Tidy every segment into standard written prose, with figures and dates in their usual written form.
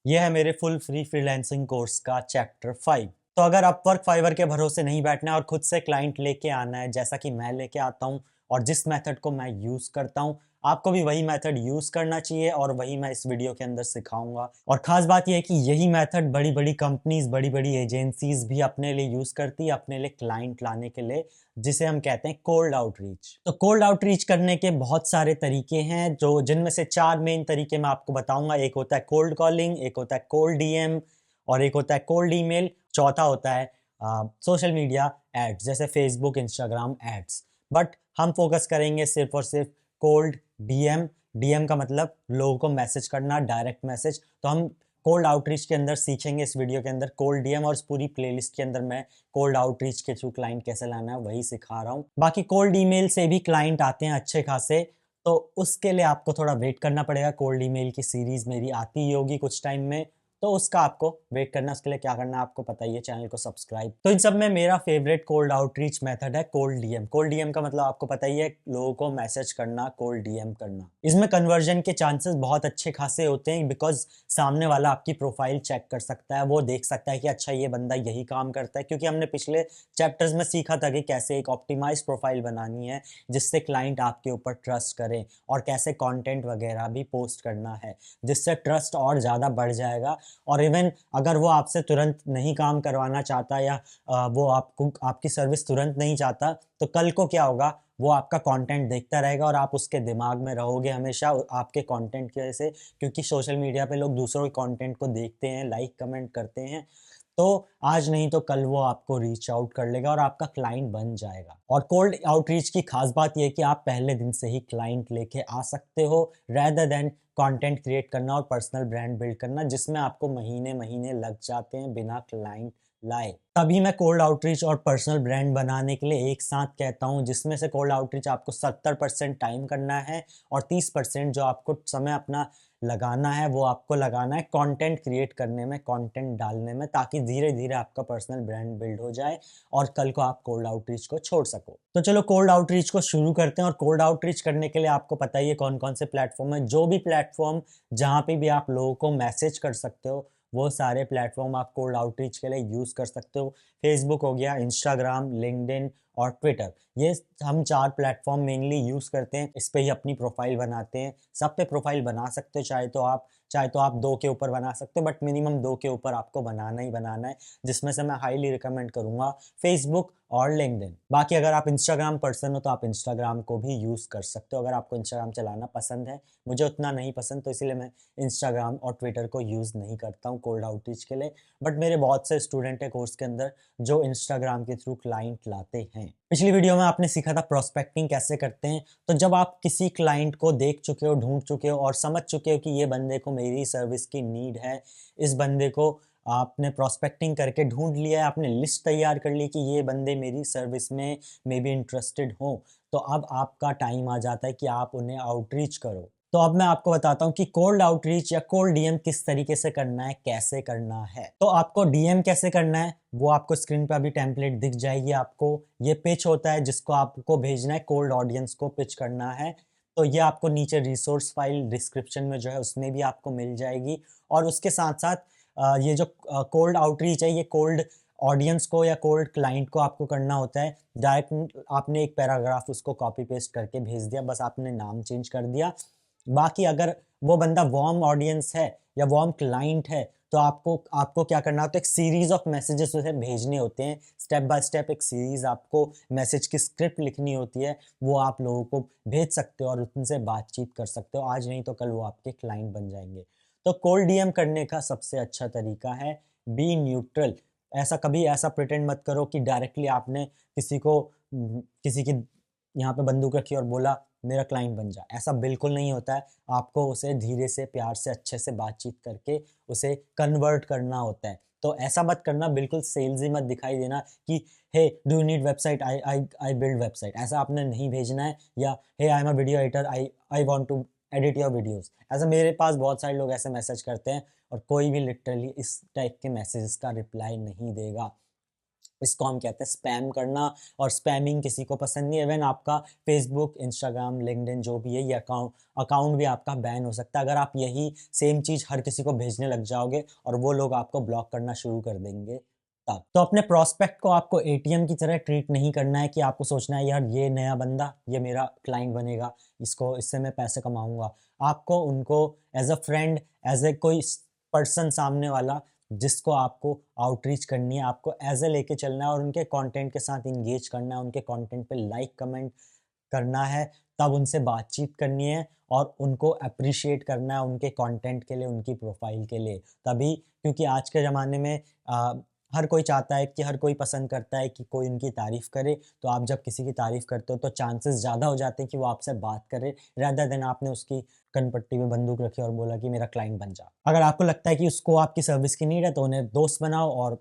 ये है मेरे फुल फ्री फ्रीलांसिंग कोर्स का चैप्टर 5। तो अगर अपवर्क फाइवर के भरोसे नहीं बैठना है और खुद से क्लाइंट लेके आना है जैसा कि मैं लेके आता हूँ और जिस मेथड को मैं यूज करता हूँ, आपको भी वही मेथड यूज करना चाहिए और वही मैं इस वीडियो के अंदर सिखाऊंगा। और खास बात यह है कि यही मेथड बड़ी बड़ी कंपनीज, बड़ी बड़ी एजेंसीज भी अपने लिए यूज करती है, अपने लिए क्लाइंट लाने के लिए, जिसे हम कहते हैं कोल्ड आउटरीच। तो कोल्ड आउटरीच करने के बहुत सारे तरीके हैं, जो जिनमें से 4 मेन तरीके मैं आपको बताऊंगा। एक होता है कोल्ड कॉलिंग, एक होता है कोल्ड डीएम, और एक होता है कोल्ड ईमेल, चौथा होता है सोशल मीडिया एड्स जैसे फेसबुक, इंस्टाग्राम एड्स। बट हम फोकस करेंगे सिर्फ और सिर्फ कोल्ड डीएम। डीएम का मतलब लोगों को मैसेज करना, डायरेक्ट मैसेज। तो हम कोल्ड आउटरीच के अंदर सीखेंगे इस वीडियो के अंदर कोल्ड डीएम, और इस पूरी प्लेलिस्ट के अंदर मैं कोल्ड आउटरीच के थ्रू क्लाइंट कैसे लाना है वही सिखा रहा हूँ। बाकी कोल्ड ईमेल से भी क्लाइंट आते हैं अच्छे खासे, तो उसके लिए आपको थोड़ा वेट करना पड़ेगा। कोल्ड ईमेल की सीरीज मेरी आती ही होगी कुछ टाइम में, तो उसका आपको वेट करना। उसके लिए क्या करना है आपको पता ही है, चैनल को सब्सक्राइब। तो इन सब में मेरा फेवरेट कोल्ड आउटरीच मेथड है कोल्ड डीएम। कोल्ड डीएम का मतलब आपको पता ही है, लोगों को मैसेज करना, कोल्ड डीएम करना। इसमें कन्वर्जन के चांसेस बहुत अच्छे खासे होते हैं, बिकॉज सामने वाला आपकी प्रोफाइल चेक कर सकता है, वो देख सकता है कि अच्छा ये बंदा यही काम करता है। क्योंकि हमने पिछले चैप्टर्स में सीखा था कि कैसे एक ऑप्टिमाइज प्रोफाइल बनानी है जिससे क्लाइंट आपके ऊपर ट्रस्ट करे, और कैसे कंटेंट वगैरह भी पोस्ट करना है जिससे ट्रस्ट और ज़्यादा बढ़ जाएगा। और इवन अगर वो आपसे तुरंत नहीं काम करवाना चाहता, या वो आपको आपकी सर्विस तुरंत नहीं चाहता, तो कल को क्या होगा, वो आपका कंटेंट देखता रहेगा और आप उसके दिमाग में रहोगे हमेशा आपके कंटेंट की वजह से। क्योंकि सोशल मीडिया पे लोग दूसरों के कंटेंट को देखते हैं, लाइक कमेंट करते हैं, तो आज नहीं तो कल वो आपको रीच आउट कर लेगा और आपका क्लाइंट बन जाएगा। और कोल्ड आउटरीच की खास बात यह है कि आप पहले दिन से ही क्लाइंट लेके आ सकते हो, रेदर देन कंटेंट क्रिएट करना और पर्सनल ब्रांड बिल्ड करना, जिसमें आपको महीने महीने लग जाते हैं बिना क्लाइंट लाए। तभी मैं कोल्ड आउटरीच और पर्सनल ब्रांड बनाने के लिए एक साथ कहता हूं, जिसमें से कोल्ड आउटरीच आपको 70% टाइम करना है और 30% जो आपको समय अपना लगाना है वो आपको लगाना है कंटेंट क्रिएट करने में, कंटेंट डालने में, ताकि धीरे धीरे आपका पर्सनल ब्रांड बिल्ड हो जाए और कल को आप कोल्ड आउटरीच को छोड़ सको। तो चलो कोल्ड आउटरीच को शुरू करते हैं। और कोल्ड आउटरीच करने के लिए आपको पता ही है कौन कौन से प्लेटफॉर्म है। जो भी प्लेटफॉर्म जहाँ पे भी आप लोगों को मैसेज कर सकते हो, वो सारे प्लेटफॉर्म आप कोल्ड आउटरीच के लिए यूज कर सकते हो। फेसबुक हो गया, इंस्टाग्राम, लिंक्डइन और ट्विटर, ये हम 4 प्लेटफॉर्म मेनली यूज करते हैं। इस पे ही अपनी प्रोफाइल बनाते हैं। सब पे प्रोफाइल बना सकते हो, चाहे तो आप 2 के ऊपर बना सकते हो, बट मिनिमम 2 के ऊपर आपको बनाना ही बनाना है, जिसमें से मैं हाईली रिकमेंड करूंगा फेसबुक और लिंक्डइन। बाकी अगर आप इंस्टाग्राम पर्सन हो तो आप इंस्टाग्राम को भी यूज कर सकते हो, अगर आपको इंस्टाग्राम चलाना पसंद है। मुझे उतना नहीं पसंद, तो इसीलिए मैं इंस्टाग्राम और ट्विटर को यूज नहीं करता हूँ कोल्ड आउटरीच के लिए। बट मेरे बहुत से स्टूडेंट है कोर्स के अंदर जो इंस्टाग्राम के थ्रू क्लाइंट लाते हैं। पिछली वीडियो में आपने सीखा था प्रोस्पेक्टिंग कैसे करते हैं। तो जब आप किसी क्लाइंट को देख चुके हो, ढूंढ चुके हो और समझ चुके हो कि ये बंदे को मेरी सर्विस की नीड है, इस बंदे को आपने प्रोस्पेक्टिंग करके ढूंढ लिया है, आपने लिस्ट तैयार कर ली कि ये बंदे मेरी सर्विस में मे बी इंटरेस्टेड हो, तो अब आपका टाइम आ जाता है कि आप उन्हें आउटरीच करो। तो अब मैं आपको बताता हूँ कि कोल्ड आउटरीच या कोल्ड डीएम किस तरीके से करना है, कैसे करना है। तो आपको डीएम कैसे करना है वो आपको स्क्रीन पे अभी टेम्पलेट दिख जाएगी। आपको ये पिच होता है जिसको आपको भेजना है, कोल्ड ऑडियंस को पिच करना है। तो ये आपको नीचे रिसोर्स फाइल डिस्क्रिप्शन में जो है उसमें भी आपको मिल जाएगी। और उसके साथ साथ ये जो कोल्ड आउटरीच है, ये कोल्ड ऑडियंस को या कोल्ड क्लाइंट को आपको करना होता है। डायरेक्ट आपने एक पैराग्राफ उसको कॉपी पेस्ट करके भेज दिया, बस आपने नाम चेंज कर दिया। बाकी अगर वो बंदा वार्म ऑडियंस है या वार्म क्लाइंट है, तो आपको आपको क्या करना होता है, एक सीरीज ऑफ मैसेजेस उसे भेजने होते हैं। स्टेप बाय स्टेप एक सीरीज आपको मैसेज की स्क्रिप्ट लिखनी होती है, वो आप लोगों को भेज सकते हो और उनसे बातचीत कर सकते हो। आज नहीं तो कल वो आपके क्लाइंट बन जाएंगे। तो कोल्ड डीएम करने का सबसे अच्छा तरीका है बी न्यूट्रल। ऐसा प्रिटेंड मत करो कि डायरेक्टली आपने किसी की यहाँ पे बंदूक रखी और बोला मेरा क्लाइंट बन जा। ऐसा बिल्कुल नहीं होता है। आपको उसे धीरे से, प्यार से, अच्छे से बातचीत करके उसे कन्वर्ट करना होता है। तो ऐसा मत करना, बिल्कुल सेल्सy मत दिखाई देना कि hey do you need website, I build website, ऐसा आपने नहीं भेजना है। या hey I am a video editor, I want to edit your videos. ऐसा मेरे पास बहुत सारे लोग ऐसे मैसेज करते हैं और कोई भी लिटरली इस टाइप के मैसेजेस का रिप्लाई नहीं देगा। इसको हम कहते हैं स्पैम करना, और स्पैमिंग किसी को पसंद नहीं है। इवन आपका फेसबुक, इंस्टाग्राम, लिंक्डइन जो भी है, ये अकाउंट भी आपका बैन हो सकता है अगर आप यही सेम चीज़ हर किसी को भेजने लग जाओगे और वो लोग आपको ब्लॉक करना शुरू कर देंगे तब। तो अपने प्रोस्पेक्ट को आपको एटीएम की तरह ट्रीट नहीं करना है कि आपको सोचना है यार ये नया बंदा, ये मेरा क्लाइंट बनेगा, इससे मैं पैसे कमाऊंगा। आपको उनको as a friend, as a कोई पर्सन सामने वाला जिसको आपको आउटरीच करनी है, आपको एज ए लेके चलना है और उनके कंटेंट के साथ इंगेज करना है, उनके कंटेंट पे लाइक कमेंट करना है, तब उनसे बातचीत करनी है और उनको अप्रिशिएट करना है उनके कंटेंट के लिए, उनकी प्रोफाइल के लिए। तभी, क्योंकि आज के ज़माने में हर कोई चाहता है कि हर कोई पसंद करता है कि कोई उनकी तारीफ़ करे, तो आप जब किसी की तारीफ़ करते हो तो चांसेस ज़्यादा हो जाते हैं कि वो आपसे बात करे, रादर देन आपने उसकी कनपट्टी में बंदूक रखी और बोला कि मेरा क्लाइंट बन जा। अगर आपको लगता है कि उसको आपकी सर्विस की नीड है तो उन्हें दोस्त बनाओ और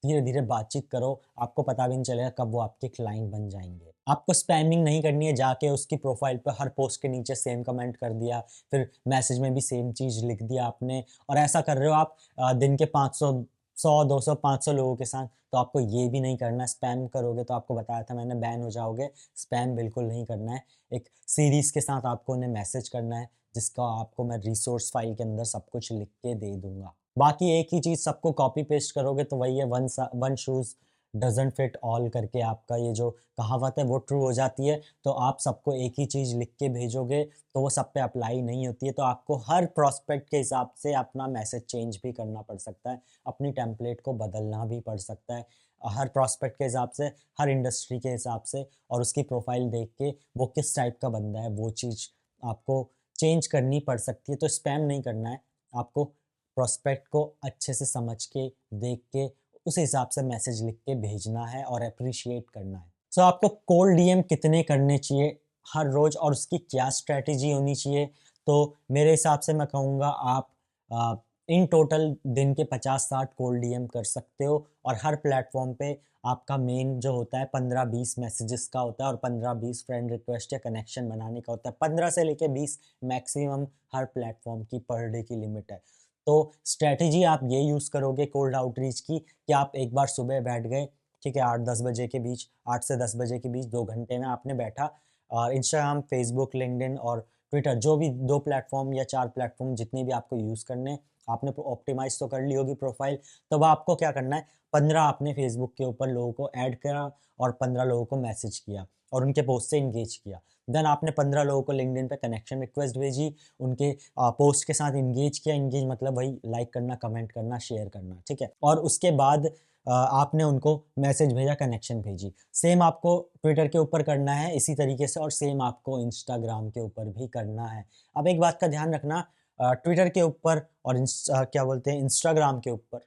धीरे-धीरे बातचीत करो, आपको पता भी नहीं चलेगा कब वो आपके क्लाइंट बन जाएँगे। आपको स्पैमिंग नहीं करनी है, जाके उसकी प्रोफ़ाइल पे हर पोस्ट के नीचे सेम कमेंट कर दिया, फिर मैसेज में भी सेम चीज़ लिख दिया आपने, और ऐसा कर रहे हो आप दिन के 500, 100, 200, 500 लोगों के साथ, तो आपको ये भी नहीं करना है। स्पैम करोगे तो आपको बताया था मैंने, बैन हो जाओगे। स्पैम बिल्कुल नहीं करना है। एक सीरीज़ के साथ आपको उन्हें मैसेज करना है, जिसका आपको मैं रिसोर्स फ़ाइल के अंदर सब कुछ लिख के दे दूँगा। बाकी एक ही चीज़ सबको कॉपी पेस्ट करोगे तो वही है, one shoes doesn't fit all करके आपका ये जो कहावत है वो ट्रू हो जाती है। तो आप सबको एक ही चीज़ लिख के भेजोगे तो वो सब पे अप्लाई नहीं होती है। तो आपको हर प्रोस्पेक्ट के हिसाब से अपना मैसेज चेंज भी करना पड़ सकता है, अपनी टेम्पलेट को बदलना भी पड़ सकता है। हर प्रोस्पेक्ट के हिसाब से, हर इंडस्ट्री के हिसाब से और उसकी प्रोफ़ाइल देख के वो किस टाइप का बंदा है, वो चीज़ आपको चेंज करनी पड़ सकती है। तो स्पैम नहीं करना है, आपको प्रोस्पेक्ट को अच्छे से समझ के, देख के, उस हिसाब से मैसेज लिख के भेजना है और एप्रिशिएट करना है। सो आपको कोल्ड डीएम कितने करने चाहिए हर रोज़ और उसकी क्या स्ट्रैटेजी होनी चाहिए? तो मेरे हिसाब से मैं कहूँगा आप अ, इन टोटल दिन के 50-60 कोल्ड डीएम कर सकते हो, और हर प्लेटफ़ॉर्म पे आपका मेन जो होता है 15-20 मैसेजेस का होता है और 15-20 फ्रेंड रिक्वेस्ट या कनेक्शन बनाने का होता है। 15 से लेके 20 मैक्सिमम हर प्लेटफ़ॉर्म की पर डे की लिमिट है। तो स्ट्रैटेजी आप ये यूज़ करोगे कोल्ड आउटरीच की कि आप एक बार सुबह बैठ गए, ठीक है, 8-10 बजे के बीच, 8 से 10 बजे के बीच 2 घंटे में आपने बैठा और इंस्टाग्राम, फेसबुक, लिंक्डइन और ट्विटर, जो भी 2 प्लेटफ़ॉर्म या 4 प्लेटफ़ॉर्म जितने भी आपको यूज़ करने हैं, आपने ऑप्टिमाइज़ तो कर ली होगी प्रोफ़ाइल। तब आपको क्या करना है, 15 आपने फेसबुक के ऊपर लोगों को ऐड करा और 15 लोगों को मैसेज किया और उनके पोस्ट से एंगेज किया। देन आपने 15 लोगों को लिंक्डइन पे कनेक्शन रिक्वेस्ट भेजी, उनके पोस्ट के साथ एंगेज किया। एंगेज मतलब वही लाइक करना, कमेंट करना, शेयर करना, ठीक है? और उसके बाद आपने उनको मैसेज भेजा, कनेक्शन भेजी। सेम आपको ट्विटर के ऊपर करना है इसी तरीके से, और सेम आपको इंस्टाग्राम के ऊपर भी करना है। अब एक बात का ध्यान रखना, ट्विटर के ऊपर और क्या बोलते हैं, इंस्टाग्राम के ऊपर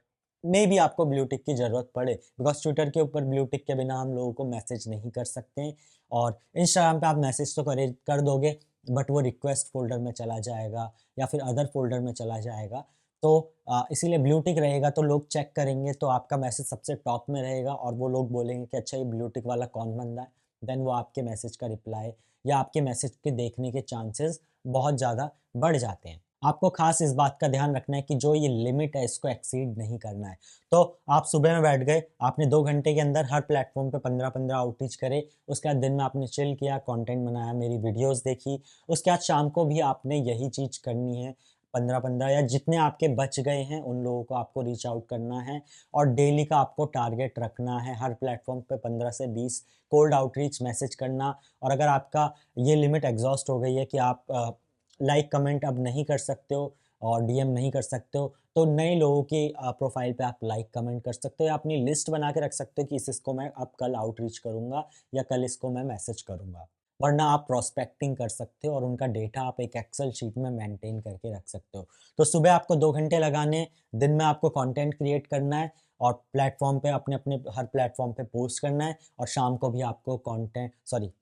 में भी आपको ब्लू टिक की ज़रूरत पड़े, बिकॉज़ ट्विटर के ऊपर ब्लू टिक के बिना हम लोगों को मैसेज नहीं कर सकते हैं, और इंस्टाग्राम पे आप मैसेज तो कर दोगे, बट वो रिक्वेस्ट फ़ोल्डर में चला जाएगा या फिर अदर फ़ोल्डर में चला जाएगा। तो इसीलिए ब्लू टिक रहेगा तो लोग चेक करेंगे तो आपका मैसेज सबसे टॉप में रहेगा और वो लोग बोलेंगे कि अच्छा ये ब्लू टिक वाला कौन बंदा है। देन वो आपके मैसेज का रिप्लाई या आपके मैसेज के देखने के चांसेस बहुत ज़्यादा बढ़ जाते हैं। आपको ख़ास इस बात का ध्यान रखना है कि जो ये लिमिट है इसको एक्सीड नहीं करना है। तो आप सुबह में बैठ गए, आपने 2 घंटे के अंदर हर प्लेटफ़ॉर्म पे 15-15 आउटरीच करे, उसके बाद दिन में आपने चिल किया, कंटेंट बनाया, मेरी वीडियोज़ देखी, उसके बाद शाम को भी आपने यही चीज़ करनी है। 15-15 या जितने आपके बच गए हैं उन लोगों को आपको रीच आउट करना है, और डेली का आपको टारगेट रखना है हर प्लेटफ़ॉर्म पे 15 से 20 कोल्ड आउटरीच मैसेज करना। और अगर आपका ये लिमिट एग्ज़ॉस्ट हो गई है कि आप लाइक कमेंट अब नहीं कर सकते हो और डीएम नहीं कर सकते हो, तो नए लोगों की प्रोफ़ाइल पे आप लाइक कमेंट कर सकते हो या अपनी लिस्ट बना के रख सकते हो कि इसको मैं अब कल आउटरीच करूँगा या कल इसको मैं मैसेज करूँगा। वरना आप प्रोस्पेक्टिंग कर सकते हो और उनका डेटा आप एक एक्सेल शीट में मेंटेन करके रख सकते हो। तो सुबह आपको 2 घंटे लगाने हैं, दिन में आपको कंटेंट क्रिएट करना है और प्लेटफ़ॉर्म पे अपने-अपने हर प्लेटफ़ॉर्म पे पोस्ट करना है, और शाम को भी आपको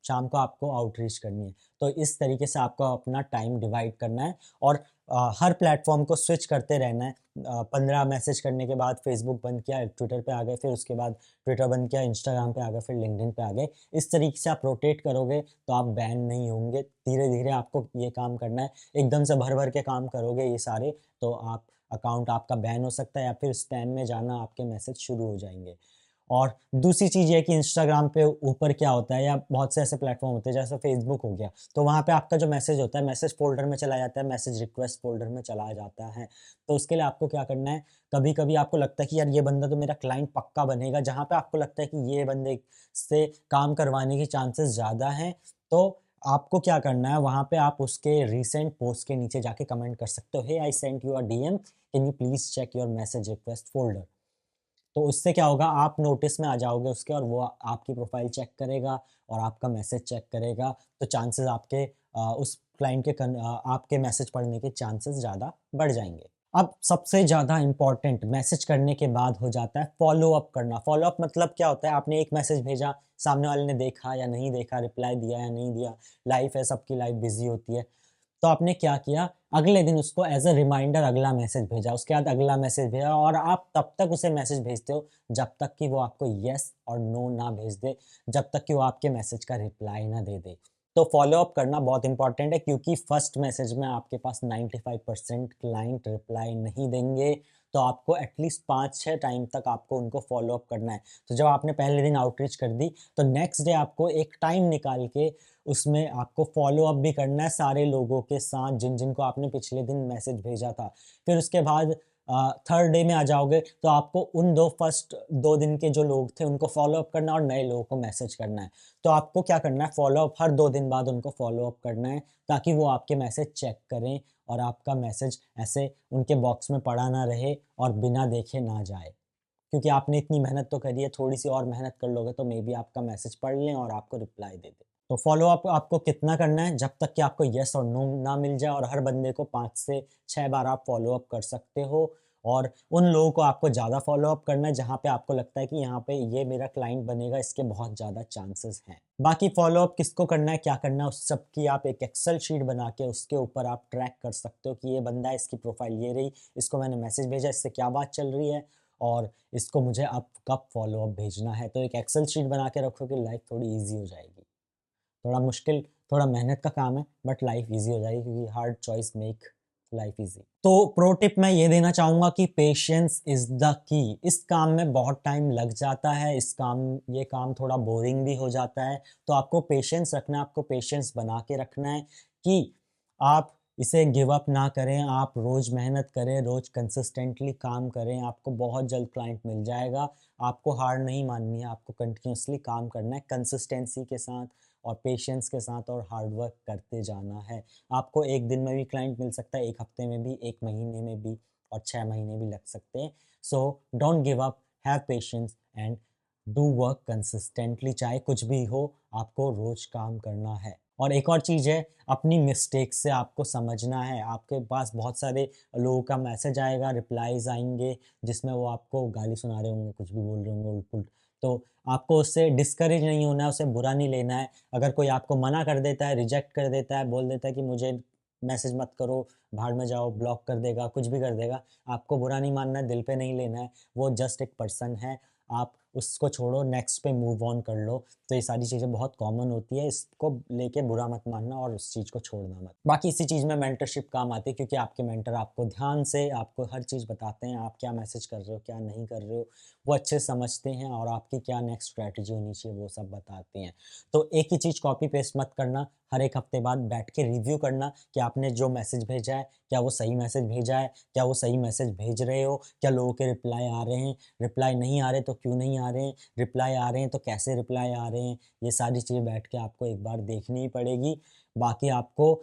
शाम को आपको आउटरीच करनी है। तो इस तरीके से आपको अपना टाइम डिवाइड करना है और हर प्लेटफ़ॉर्म को स्विच करते रहना है। 15 मैसेज करने के बाद फ़ेसबुक बंद किया, ट्विटर पे आ गए, फिर उसके बाद ट्विटर बंद किया, इंस्टाग्राम पे आ गए, फिर लिंक्डइन पे आ गए। इस तरीके से आप रोटेट करोगे तो आप बैन नहीं होंगे। धीरे-धीरे आपको ये काम करना है। एकदम से भर-भर के काम करोगे ये सारे, तो अकाउंट आपका बैन हो सकता है या फिर स्पैम में जाना आपके मैसेज शुरू हो जाएँगे। और दूसरी चीज़ ये है कि इंस्टाग्राम पे ऊपर क्या होता है या बहुत से ऐसे प्लेटफॉर्म होते हैं जैसे फेसबुक हो गया, तो वहाँ पे आपका जो मैसेज होता है मैसेज फ़ोल्डर में चला जाता है, मैसेज रिक्वेस्ट फ़ोल्डर में चला जाता है। तो उसके लिए आपको क्या करना है, कभी-कभी आपको लगता है कि यार ये बंदा तो मेरा क्लाइंट पक्का बनेगा, जहाँ पे आपको लगता है कि ये बंदे से काम करवाने की चांसेस ज़्यादा हैं, तो आपको क्या करना है, वहाँ पे आप उसके रीसेंट पोस्ट के नीचे जाके कमेंट कर सकते हो, hey I sent you a DM, can you please check your message request folder. तो उससे क्या होगा, आप नोटिस में आ जाओगे उसके और वो आपकी प्रोफाइल चेक करेगा और आपका मैसेज चेक करेगा, तो चांसेस आपके उस क्लाइंट के आपके मैसेज पढ़ने के चांसेस ज़्यादा बढ़ जाएँगे। अब सबसे ज़्यादा इम्पोर्टेंट मैसेज करने के बाद हो जाता है फ़ॉलो अप करना। फ़ॉलो अप मतलब क्या होता है, आपने एक मैसेज भेजा, सामने वाले ने देखा या नहीं देखा, रिप्लाई दिया या नहीं दिया, लाइफ़ है, सबकी लाइफ़ बिज़ी होती है। तो आपने क्या किया, अगले दिन उसको एज़ अ रिमाइंडर अगला मैसेज भेजा, उसके बाद अगला मैसेज भेजा और आप तब तक उसे मैसेज भेजते हो जब तक कि वो आपको येस और नो ना भेज दे, जब तक कि वो आपके मैसेज का रिप्लाई ना दे दे। तो फ़ॉलो अप करना बहुत इम्पोर्टेंट है क्योंकि फर्स्ट मैसेज में आपके पास 95% क्लाइंट रिप्लाई नहीं देंगे, तो आपको एटलीस्ट 5-6 टाइम तक आपको उनको फ़ॉलो अप करना है। तो जब आपने पहले दिन आउटरीच कर दी, तो नेक्स्ट डे आपको एक टाइम निकाल के उसमें आपको फ़ॉलो अप भी करना है सारे लोगों के साथ जिनको आपने पिछले दिन मैसेज भेजा था। फिर उसके बाद थर्ड डे में आ जाओगे तो आपको उन 2 फर्स्ट 2 दिन के जो लोग थे उनको फ़ॉलो अप करना है और नए लोगों को मैसेज करना है। तो आपको क्या करना है, फ़ॉलो अप हर 2 दिन बाद उनको फ़ॉलो अप करना है ताकि वो आपके मैसेज चेक करें और आपका मैसेज ऐसे उनके बॉक्स में पड़ा ना रहे और बिना देखे ना जाए। क्योंकि आपने इतनी मेहनत तो करी है, थोड़ी-सी और मेहनत कर लोगे तो मेबी आपका मैसेज पढ़ लें और आपको रिप्लाई दे दें। तो फ़ॉलो अप आपको कितना करना है? जब तक कि आपको येस और नो ना मिल जाए और हर बंदे को 5 से 6 बार आप फ़ॉलो अप कर सकते हो और उन लोगों को आपको ज़्यादा फ़ॉलो अप करना है जहाँ पे आपको लगता है कि यहाँ पे ये मेरा क्लाइंट बनेगा, इसके बहुत ज़्यादा चांसेस हैं। बाकी फ़ॉलो अप किसको करना है, क्या करना है, उस सब की आप एक एक्सेल शीट बना के उसके ऊपर आप ट्रैक कर सकते हो कि ये बंदा है, इसकी प्रोफ़ाइल ये रही, इसको मैंने मैसेज भेजा, इससे क्या बात चल रही है और इसको मुझे अब कब फ़ॉलो अप भेजना है। तो एक एक्सेल शीट बना के रखोगे, लाइफ़ थोड़ी ईज़ी हो जाएगी। थोड़ा मुश्किल, थोड़ा मेहनत का काम है बट लाइफ ईज़ी हो जाएगी क्योंकि hard choice make life easy. तो प्रो टिप मैं ये देना चाहूँगा कि पेशेंस इज़ द की। इस काम में बहुत टाइम लग जाता है, ये काम थोड़ा बोरिंग भी हो जाता है, तो आपको पेशेंस रखना है, आपको पेशेंस बना के रखना है कि आप इसे गिव अप ना करें, आप रोज़ मेहनत करें, रोज़ कंसिस्टेंटली काम करें, आपको बहुत जल्द क्लाइंट मिल जाएगा। आपको हार नहीं माननी है, आपको कंटिन्यूअसली काम करना है कंसिस्टेंसी के साथ और पेशेंस के साथ और हार्ड वर्क करते जाना है। आपको 1 दिन में भी क्लाइंट मिल सकता है, 1 हफ्ते में भी, 1 महीने में भी और 6 महीने भी लग सकते हैं। So don't give up, have patience and do work consistently, चाहे कुछ भी हो, आपको रोज़ काम करना है। और एक और चीज़ है, अपनी मिस्टेक से आपको समझना है। आपके पास बहुत सारे लोगों का मैसेज आएगा, रिप्लाईज़ आएँगे, जिसमें वो आपको गाली सुना रहे होंगे, कुछ भी बोल रहे होंगे उल्ट-पुल्ट। तो आपको उससे डिस्करेज नहीं होना है, उसे बुरा नहीं लेना है। अगर कोई आपको मना कर देता है, रिजेक्ट कर देता है, बोल देता है कि मुझे मैसेज मत करो, भाड़ में जाओ, ब्लॉक कर देगा, कुछ भी कर देगा, आपको बुरा नहीं मानना है, दिल पे नहीं लेना है। वो जस्ट एक पर्सन है, आप उसको छोड़ो, नेक्स्ट पे मूव ऑन कर लो। तो ये सारी चीज़ें बहुत कॉमन होती है, इसको लेके बुरा मत मानना और उस चीज़ को छोड़ना मत। बाकी इसी चीज़ में मेंटरशिप काम आती है क्योंकि आपके मेंटर आपको ध्यान से आपको हर चीज़ बताते हैं, आप क्या मैसेज कर रहे हो, क्या नहीं कर रहे हो, वो अच्छे से समझते हैं और आपकी क्या नेक्स्ट स्ट्रैटेजी होनी चाहिए, वो सब बताते हैं। तो एक ही चीज़ कॉपी पेस्ट मत करना, हर 1 हफ्ते बाद बैठ के रिव्यू करना कि आपने जो मैसेज भेजा है, क्या वो सही मैसेज भेजा है, क्या वो सही मैसेज भेज रहे हो, क्या लोगों के रिप्लाई आ रहे हैं, रिप्लाई नहीं आ रहे तो क्यों नहीं आ रहे हैं, रिप्लाई आ रहे हैं तो कैसे रिप्लाई आ रहे हैं, ये सारी चीज़ें बैठ के आपको एक बार देखनी ही पड़ेगी। बाकी आपको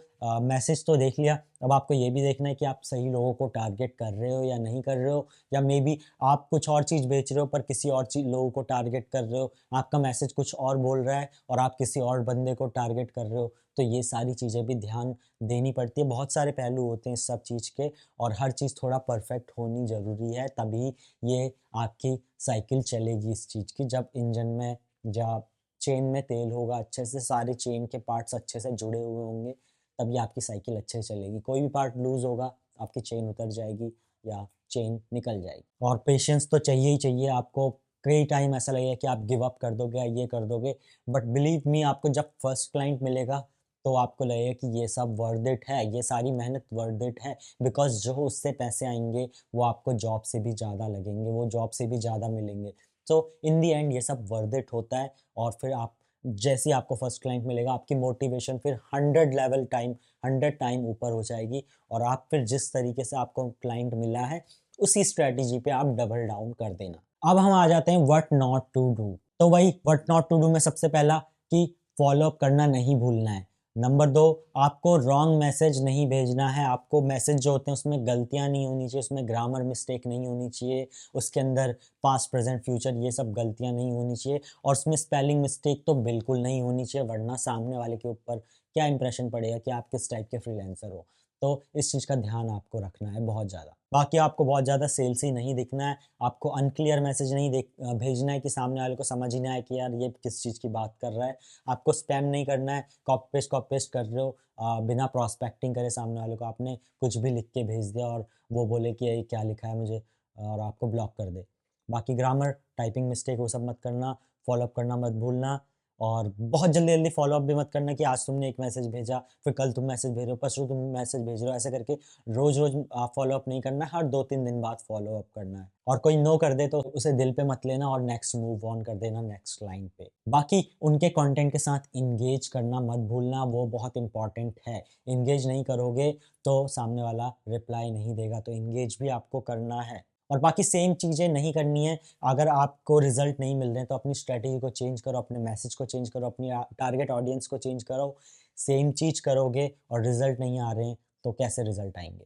मैसेज तो देख लिया, अब आपको ये भी देखना है कि आप सही लोगों को टारगेट कर रहे हो या नहीं कर रहे हो, या मेबी आप कुछ और चीज़ बेच रहे हो पर किसी और चीज़ लोगों को टारगेट कर रहे हो, आपका मैसेज कुछ और बोल रहा है और आप किसी और बंदे को टारगेट कर रहे हो। तो ये सारी चीज़ें भी ध्यान देनी पड़ती है, बहुत सारे पहलू होते हैं इस सब चीज़ के और हर चीज़ थोड़ा परफेक्ट होनी ज़रूरी है, तभी ये आपकी साइकिल चलेगी इस चीज़ की। जब इंजन में या चेन में तेल होगा, अच्छे से सारे चेन के पार्ट्स अच्छे से जुड़े हुए होंगे, तभी आपकी साइकिल अच्छे से चलेगी। कोई भी पार्ट लूज़ होगा, आपकी चेन उतर जाएगी या चेन निकल जाएगी। और पेशेंस तो चाहिए ही चाहिए आपको। कई टाइम ऐसा लगेगा कि आप गिव अप कर दोगे या ये कर दोगे, बट बिलीव मी, आपको जब फर्स्ट क्लाइंट मिलेगा, तो आपको लगेगा कि ये सब वर्थ इट है, ये सारी मेहनत वर्थ इट है, बिकॉज़ जो उससे पैसे आएँगे, वो आपको जॉब से भी ज़्यादा लगेंगे, वो जॉब से भी ज़्यादा मिलेंगे। तो इन दी एंड ये सब वर्थ इट होता है। और फिर आप जैसे ही आपको फर्स्ट क्लाइंट मिलेगा, आपकी मोटिवेशन फिर 100 टाइम ऊपर हो जाएगी, और आप फिर जिस तरीके से आपको क्लाइंट मिला है उसी स्ट्रेटेजी पे आप डबल डाउन कर देना। अब हम आ जाते हैं व्हाट नॉट टू डू। तो वही व्हाट नॉट टू डू में सबसे पहला कि फॉलो अप करना नहीं भूलना है। नंबर 2, आपको रॉन्ग मैसेज नहीं भेजना है। आपको मैसेज जो होते हैं उसमें गलतियां नहीं होनी चाहिए, उसमें ग्रामर मिस्टेक नहीं होनी चाहिए, उसके अंदर पास्ट प्रेजेंट फ्यूचर ये सब गलतियां नहीं होनी चाहिए, और उसमें स्पेलिंग मिस्टेक तो बिल्कुल नहीं होनी चाहिए, वरना सामने वाले के ऊपर क्या इंप्रेशन पड़ेगा कि आप किस टाइप के फ्रीलांसर हो। तो इस चीज़ का ध्यान आपको रखना है बहुत ज़्यादा। बाकी आपको बहुत ज़्यादा सेल्सी नहीं दिखना है, आपको अनक्लियर मैसेज नहीं भेजना है कि सामने वाले को समझ ही ना आए कि यार ये किस चीज़ की बात कर रहा है। आपको स्पैम नहीं करना है, कॉपी पेस्ट कर रहे हो, बिना प्रॉस्पेक्टिंग करे सामने वाले को आपने कुछ भी लिख के भेज दिया और वो बोले कि ये क्या लिखा है मुझे, और आपको ब्लॉक कर दे। बाकी ग्रामर, टाइपिंग मिस्टेक वो सब मत करना, फॉलो अप करना मत भूलना, और बहुत जल्दी-जल्दी फॉलो अप भी मत करना कि आज तुमने एक मैसेज भेजा, फिर कल तुम मैसेज भेज रहे हो, परसों तुम मैसेज भेज रहे हो, ऐसे करके रोज़-रोज़ फॉलो अप नहीं करना है, हर 2-3 दिन बाद फॉलो अप करना है। और कोई नो कर दे तो उसे दिल पे मत लेना और नेक्स्ट मूव ऑन कर देना नेक्स्ट लाइन पे। बाकी उनके कंटेंट के साथ एंगेज करना मत भूलना, वो बहुत इंपॉर्टेंट है। एंगेज नहीं करोगे तो सामने वाला रिप्लाई नहीं देगा, तो एंगेज भी आपको करना है। और बाकी सेम चीज़ें नहीं करनी है। अगर आपको रिजल्ट नहीं मिल रहे हैं तो अपनी स्ट्रैटेजी को चेंज करो, अपने मैसेज को चेंज करो, अपनी टारगेट ऑडियंस को चेंज करो। सेम चीज़ करोगे और रिजल्ट नहीं आ रहे हैं तो कैसे रिजल्ट आएँगे?